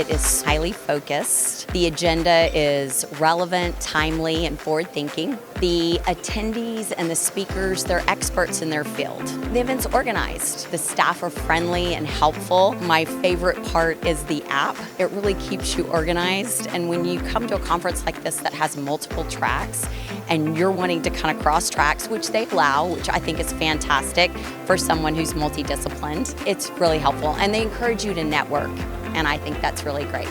is highly focused. The agenda is relevant, timely, and forward-thinking. The attendees and the speakers, they're experts in their field. The event's organized. The staff are friendly and helpful. My favorite part is the app. It really keeps you organized. And when you come to a conference like this that has multiple tracks and you're wanting to kind of cross tracks, which they allow, which I think is fantastic for someone who's multidisciplined, it's really helpful. And they encourage you to network. And I think that's really great.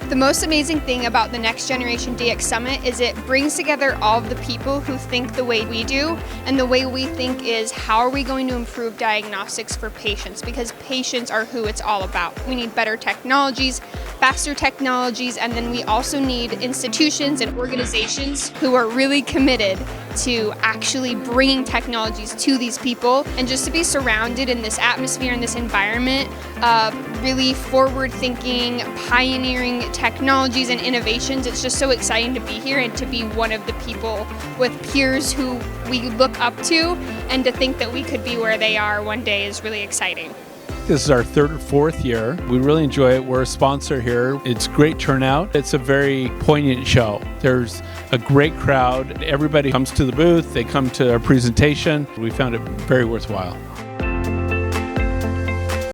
The most amazing thing about the Next Generation DX Summit is it brings together all of the people who think the way we do, and the way we think is how are we going to improve diagnostics for patients, because patients are who it's all about. We need better technologies, faster technologies, and then we also need institutions and organizations who are really committed to actually bringing technologies to these people, and just to be surrounded in this atmosphere and this environment of really forward-thinking, pioneering technologies and innovations. It's just so exciting to be here and to be one of the people with peers who we look up to, and to think that we could be where they are one day is really exciting. This is our third or fourth year. We really enjoy it. We're a sponsor here. It's great turnout. It's a very poignant show. There's a great crowd. Everybody comes to the booth. They come to our presentation. We found it very worthwhile.